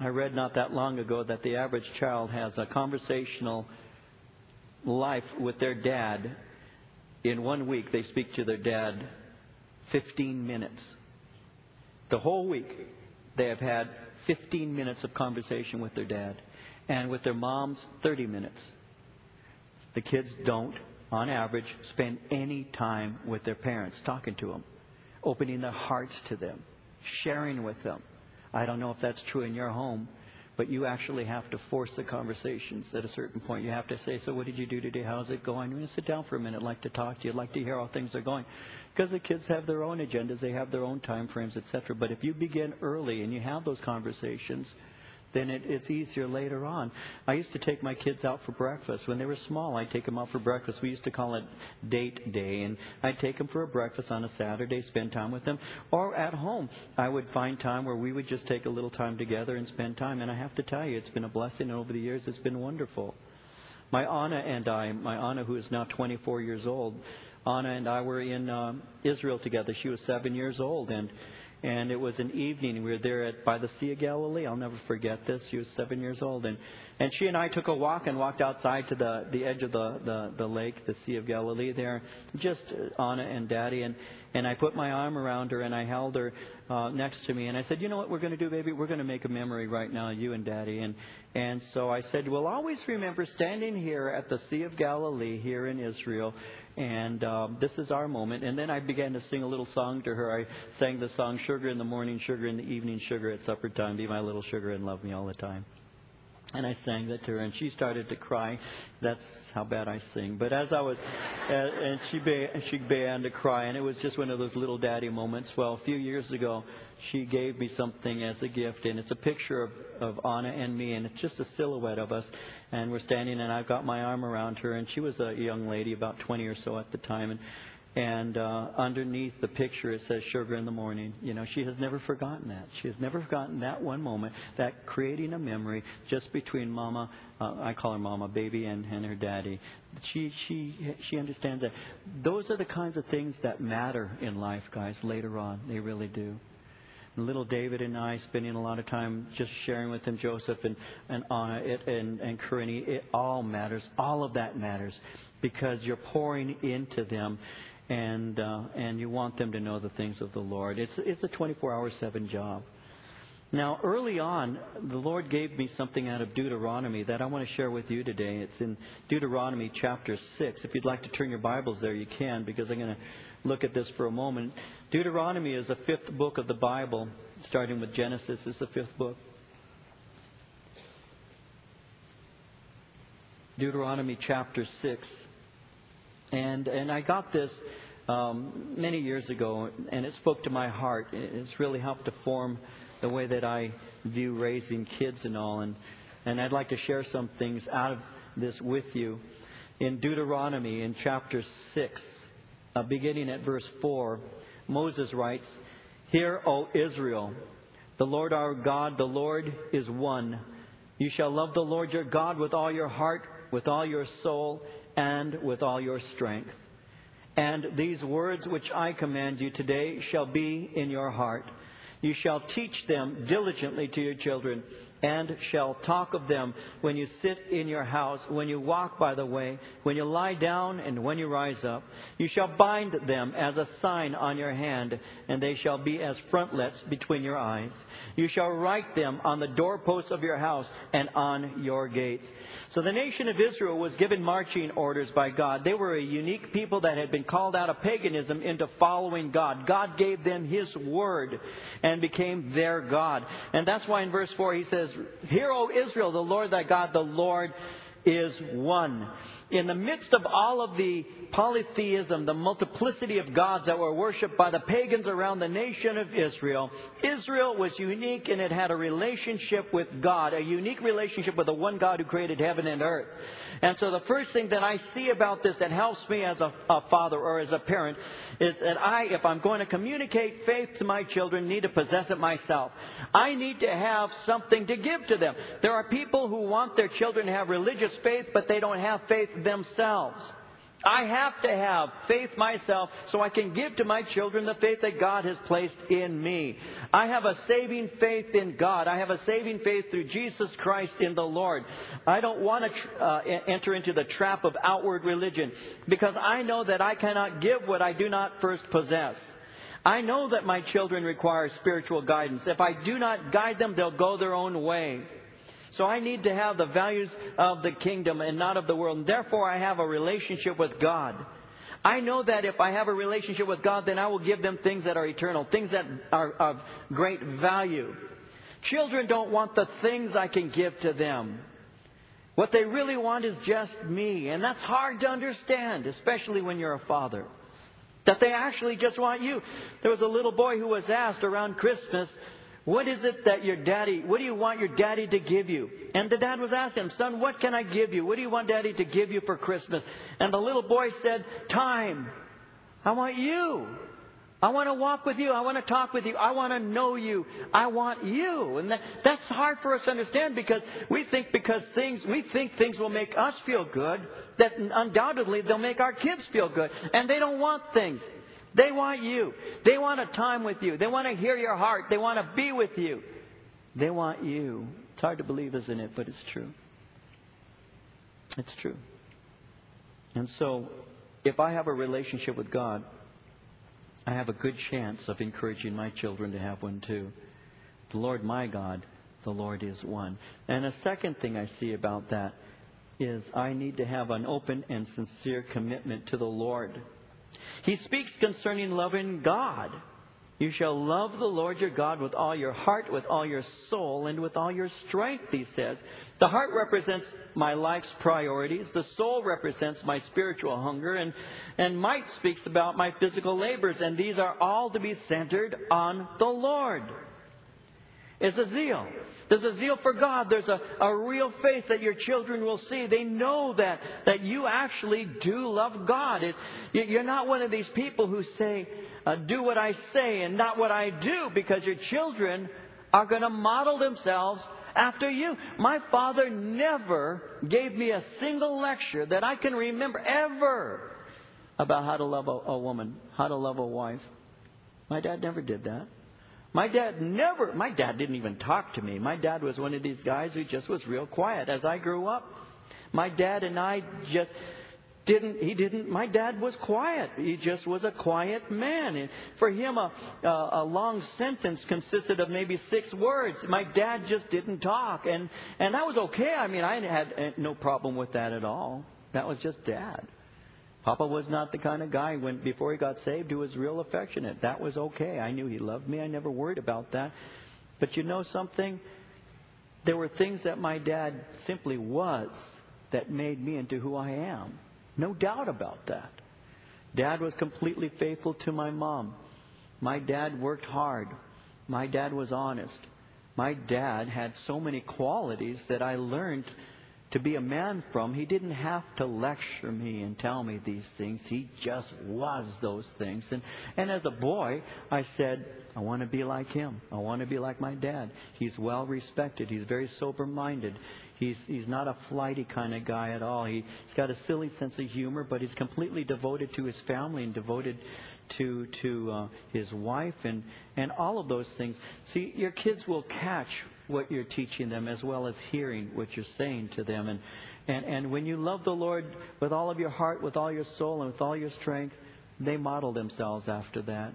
I read not that long ago that the average child has a conversational life with their dad. In 1 week, they speak to their dad 15 minutes. The whole week, they have had 15 minutes of conversation with their dad. And with their moms, 30 minutes. The kids don't, on average, spend any time with their parents, talking to them, opening their hearts to them, sharing with them. I don't know if that's true in your home, but you actually have to force the conversations at a certain point. You have to say, so what did you do today? How's it going? I'm going to sit down for a minute. I'd like to talk to you. I'd like to hear how things are going. Because the kids have their own agendas. They have their own time frames, etc. But if you begin early and you have those conversations, then it's easier later on. I used to take my kids out for breakfast. When they were small, I'd take them out for breakfast. We used to call it date day. And I'd take them for a breakfast on a Saturday, spend time with them. Or at home, I would find time where we would just take a little time together and spend time. And I have to tell you, it's been a blessing. And over the years, it's been wonderful. My Anna, who is now 24 years old, Anna and I were in Israel together. She was 7 years old. And it was an evening. We were there by the Sea of Galilee. I'll never forget this. She was 7 years old. And she and I took a walk and walked outside to the edge of the lake, the Sea of Galilee there, just Anna and Daddy. And I put my arm around her and I held her next to me. And I said, you know what we're going to do, baby? We're going to make a memory right now, you and Daddy. And so I said, we'll always remember standing here at the Sea of Galilee here in Israel. And this is our moment. And then I began to sing a little song to her. I sang the song, sugar in the morning, sugar in the evening, sugar at supper time. Be my little sugar and love me all the time. And I sang that to her, and she started to cry. That's how bad I sing. But as I was, and she began to cry, and it was just one of those little daddy moments. Well, a few years ago, she gave me something as a gift, and it's a picture of Anna and me, and it's just a silhouette of us. And we're standing, and I've got my arm around her, and she was a young lady, about 20 or so at the time, and underneath the picture it says sugar in the morning. You know, she has never forgotten that. She has never forgotten that one moment, that creating a memory just between Mama, I call her Mama, baby, and her daddy. She understands that. Those are the kinds of things that matter in life, guys, later on. They really do. And little David and I spending a lot of time just sharing with him, Joseph and Anna and Karini. It all matters. All of that matters because you're pouring into them. And you want them to know the things of the Lord. It's a 24-hour-7 job. Now, early on, the Lord gave me something out of Deuteronomy that I want to share with you today. It's in Deuteronomy chapter 6. If you'd like to turn your Bibles there, you can, because I'm going to look at this for a moment. Deuteronomy is the fifth book of the Bible, starting with Genesis. It's the fifth book. Deuteronomy chapter 6. And I got this many years ago, and it spoke to my heart. It's really helped to form the way that I view raising kids and all. And I'd like to share some things out of this with you. In Deuteronomy, in chapter 6, beginning at verse 4, Moses writes, "Hear, O Israel, the Lord our God, the Lord is one. You shall love the Lord your God with all your heart, with all your soul, and with all your strength. And these words which I command you today shall be in your heart. You shall teach them diligently to your children, and shall talk of them when you sit in your house, when you walk by the way, when you lie down, and when you rise up. You shall bind them as a sign on your hand, and they shall be as frontlets between your eyes. You shall write them on the doorposts of your house and on your gates." So the nation of Israel was given marching orders by God. They were a unique people that had been called out of paganism into following God. God gave them His word and became their God. And that's why in verse 4 he says, "Hear, O Israel, the Lord thy God, the Lord is one." In the midst of all of the polytheism, the multiplicity of gods that were worshipped by the pagans around the nation of Israel, Israel was unique, and it had a relationship with God, a unique relationship with the one God who created heaven and earth. And so the first thing that I see about this that helps me as a father or as a parent is that if I'm going to communicate faith to my children, need to possess it myself. I need to have something to give to them. There are people who want their children to have religious faith, but they don't have faith themselves. I have to have faith myself so I can give to my children the faith that God has placed in me. I have a saving faith in God. I have a saving faith through Jesus Christ in the Lord. I don't want to enter into the trap of outward religion, because I know that I cannot give what I do not first possess. I know that my children require spiritual guidance. If I do not guide them, they'll go their own way. So I need to have the values of the kingdom and not of the world. And therefore, I have a relationship with God. I know that if I have a relationship with God, then I will give them things that are eternal, things that are of great value. Children don't want the things I can give to them. What they really want is just me. And that's hard to understand, especially when you're a father, that they actually just want you. There was a little boy who was asked around Christmas, what do you want your daddy to give you? And the dad was asking him, son, what can I give you? What do you want daddy to give you for Christmas? And the little boy said, time. I want you. I want to walk with you. I want to talk with you. I want to know you. I want you. And that's hard for us to understand, because we think things will make us feel good, that undoubtedly they'll make our kids feel good. And they don't want things. They want you. They want a time with you. They want to hear your heart. They want to be with you. They want you. It's hard to believe, isn't it? But it's true. It's true. And so, if I have a relationship with God, I have a good chance of encouraging my children to have one too. The Lord my God, the Lord is one. And a second thing I see about that is I need to have an open and sincere commitment to the Lord. He speaks concerning loving God. You shall love the Lord your God with all your heart, with all your soul, and with all your strength, he says. The heart represents my life's priorities. The soul represents my spiritual hunger. And might speaks about my physical labors. And these are all to be centered on the Lord. It's a zeal. There's a zeal for God. There's a real faith that your children will see. They know that you actually do love God. You're not one of these people who say, do what I say and not what I do, because your children are going to model themselves after you. My father never gave me a single lecture that I can remember ever about how to love a woman, how to love a wife. My dad never did that. My dad didn't even talk to me. My dad was one of these guys who just was real quiet. As I grew up, my dad and I just my dad was quiet. He just was a quiet man. And for him, a long sentence consisted of maybe 6 words. My dad just didn't talk. And that was okay. I mean, I had no problem with that at all. That was just Dad. Papa was not the kind of guy, before he got saved, who was real affectionate. That was okay. I knew he loved me. I never worried about that. But you know something? There were things that my dad simply was that made me into who I am. No doubt about that. Dad was completely faithful to my mom. My dad worked hard. My dad was honest. My dad had so many qualities that I learned to be a man from. He didn't have to lecture me and tell me these things. He just was those things. And as a boy, I said, I want to be like him. I want to be like my dad. He's well respected. He's very sober-minded. He's not a flighty kind of guy at all. He's got a silly sense of humor, but he's completely devoted to his family and devoted to his wife and all of those things. See, your kids will catch what you're teaching them as well as hearing what you're saying to them. And when you love the Lord with all of your heart, with all your soul, and with all your strength, they model themselves after that.